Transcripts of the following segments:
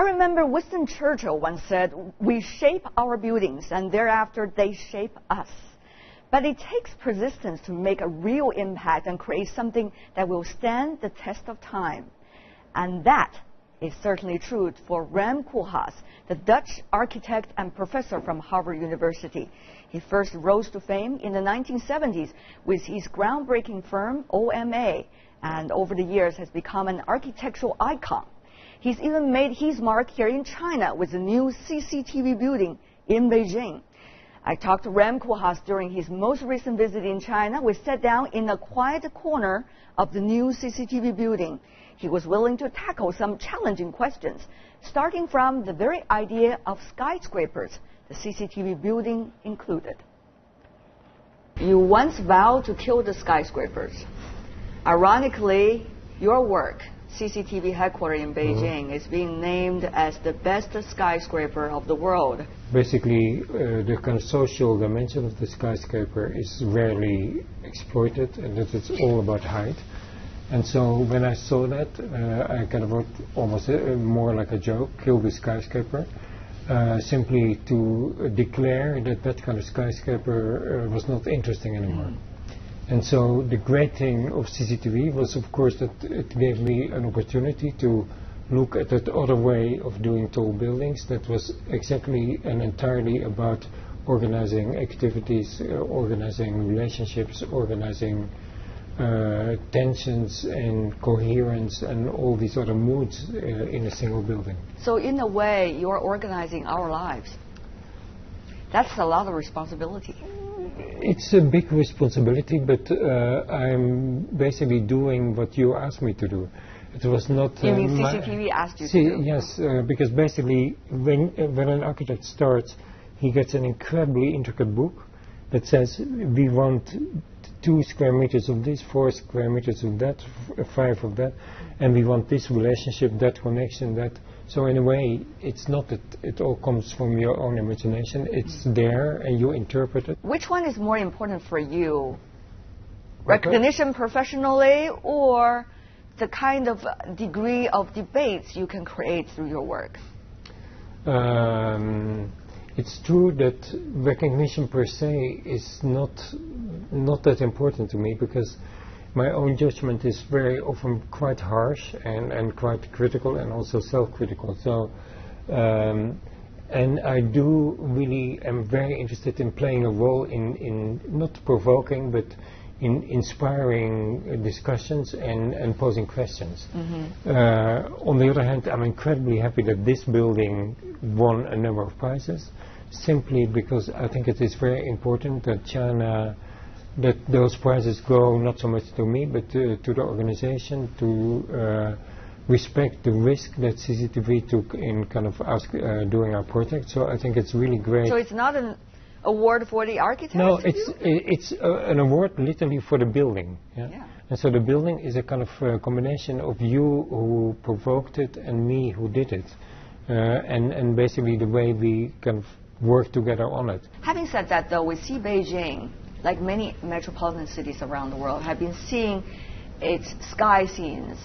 remember Winston Churchill once said, "We shape our buildings and thereafter they shape us." But it takes persistence to make a real impact and create something that will stand the test of time. And that is certainly true for Rem Koolhaas, the Dutch architect and professor from Harvard University. He first rose to fame in the 1970s with his groundbreaking firm, OMA, and over the years has become an architectural icon. He's even made his mark here in China with the new CCTV building in Beijing. I talked to Rem Koolhaas during his most recent visit in China. We sat down in a quiet corner of the new CCTV building. He was willing to tackle some challenging questions, starting from the very idea of skyscrapers, the CCTV building included. You once vowed to kill the skyscrapers. Ironically, your work, CCTV headquarters in Beijing, is being named as the best skyscraper of the world. Basically, the kind of social dimension of the skyscraper is rarely exploited, and that it's all about height. And so when I saw that, I kind of wrote almost more like a joke, kill the skyscraper, simply to declare that that kind of skyscraper was not interesting anymore. And so the great thing of CCTV was, of course, that it gave me an opportunity to look at that other way of doing tall buildings that was exactly and entirely about organizing activities, organizing relationships, organizing tensions and coherence and all these other moods in a single building. So in a way, you're organizing our lives. That's a lot of responsibility. It's a big responsibility, but I'm basically doing what you asked me to do. It was not... You mean CCTV asked you to do? Yes, because basically when an architect starts, he gets an incredibly intricate book that says we want 2 square meters of this, 4 square meters of that, 5 of that, and we want this relationship, that connection, that. So in a way, it's not that it all comes from your own imagination. It's there, and you interpret it. Which one is more important for you? Recognition professionally, or the kind of degree of debates you can create through your work? It's true that recognition per se is not that important to me, because my own judgment is very often quite harsh and quite critical and also self-critical. So, and I do really am very interested in playing a role in not provoking, but in inspiring discussions and posing questions. On the other hand, I'm incredibly happy that this building won a number of prizes, simply because I think it is very important that China, that those prizes go not so much to me, but to the organization, to respect the risk that CCTV took in kind of doing our project. So I think it's really great. So it's not an award for the architect? No, it's an award literally for the building. Yeah? And so the building is a kind of combination of you who provoked it and me who did it. And basically the way we kind of work together on it. Having said that, though, we see Beijing, like many metropolitan cities around the world, have been seeing its sky scenes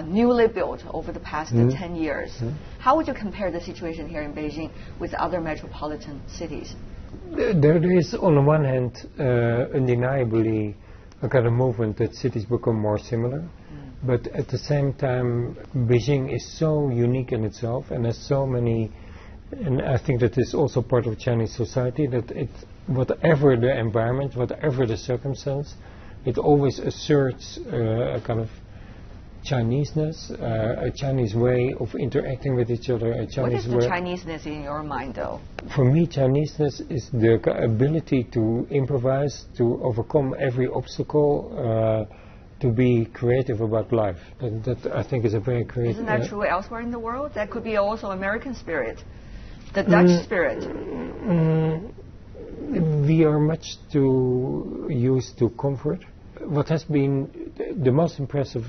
newly built over the past 10 years. How would you compare the situation here in Beijing with other metropolitan cities? There is, on the one hand, undeniably a kind of movement that cities become more similar. But at the same time, Beijing is so unique in itself and has so many, and I think that is also part of Chinese society, that it, whatever the environment, whatever the circumstance, it always asserts a kind of Chineseness, a Chinese way of interacting with each other. A Chinese what is the Chineseness in your mind, though? For me, Chineseness is the ability to improvise, to overcome every obstacle, to be creative about life. That I think is a very creative... Isn't that true elsewhere in the world? That could be also American spirit, the Dutch spirit. We are much too used to comfort. What has been the most impressive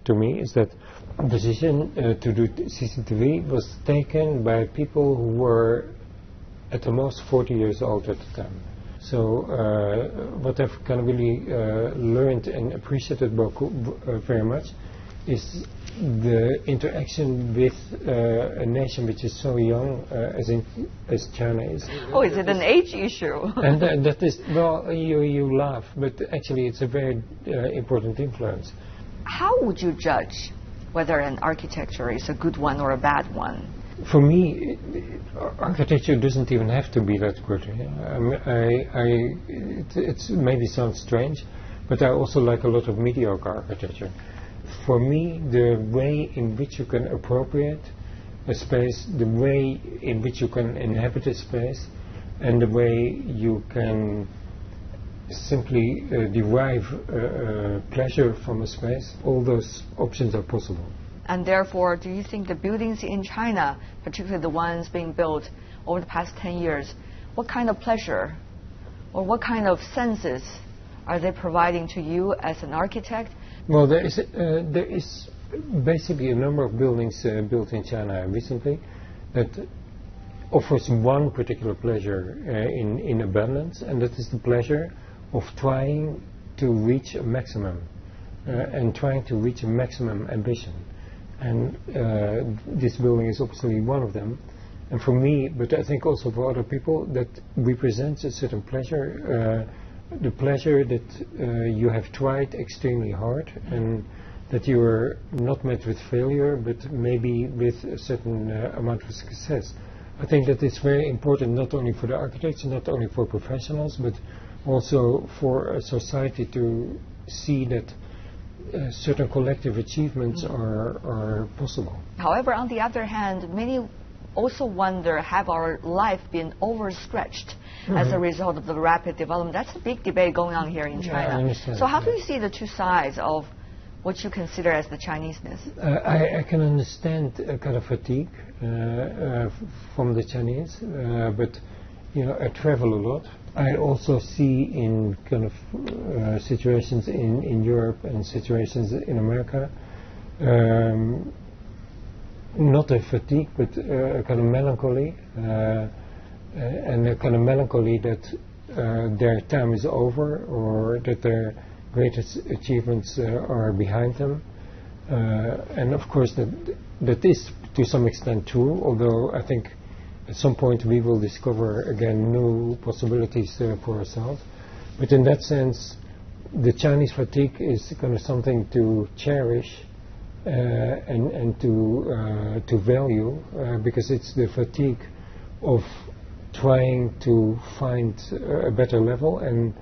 to me is that the decision to do CCTV was taken by people who were at the most 40 years old at the time. So what I've kind of really learned and appreciated very much is the interaction with a nation which is so young as China is. Oh, is it an age issue? And that is, well, you laugh, but actually it's a very important influence. How would you judge whether an architecture is a good one or a bad one? For me, architecture doesn't even have to be that good. It maybe sounds strange, but I also like a lot of mediocre architecture. For me, the way in which you can appropriate a space, the way in which you can inhabit a space, and the way you can simply derive pleasure from a space, all those options are possible. And therefore, do you think the buildings in China, particularly the ones being built over the past 10 years, what kind of pleasure or what kind of senses are they providing to you as an architect? Well, there is basically a number of buildings built in China recently that offers one particular pleasure in abundance, and that is the pleasure of trying to reach a maximum and trying to reach a maximum ambition. And this building is obviously one of them. And for me, but I think also for other people, that represents a certain pleasure, the pleasure that you have tried extremely hard and that you are not met with failure, but maybe with a certain amount of success. I think that it's very important not only for the architects, not only for professionals, but also for a society to see that certain collective achievements are possible. However, on the other hand, many also wonder, have our life been overstretched as a result of the rapid development? That's a big debate going on here in China. I understand. So how do you see the two sides of what you consider as the Chineseness? I can understand a kind of fatigue from the Chinese, but I travel a lot. I also see in kind of situations in Europe and situations in America, not a fatigue, but a kind of melancholy, and a kind of melancholy that their time is over, or that their greatest achievements are behind them. And of course that is to some extent true, although I think at some point we will discover again new possibilities for ourselves. But in that sense, the Chinese fatigue is kind of something to cherish and to value, because it's the fatigue of trying to find a better level and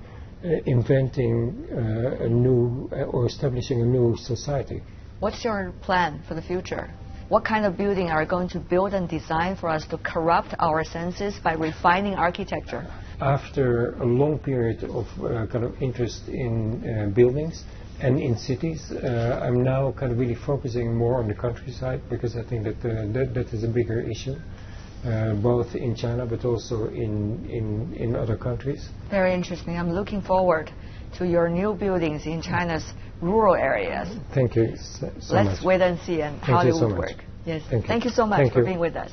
inventing a new or establishing a new society. What's your plan for the future? What kind of building are you going to build and design for us to corrupt our senses by refining architecture? After a long period of kind of interest in buildings and in cities, I'm now kind of really focusing more on the countryside, because I think that is a bigger issue, both in China but also in other countries. Very interesting. I'm looking forward to your new buildings in China's rural areas. Thank you so much. Let's wait and see and how it will work. Yes. Thank you. Thank you so much for being with us.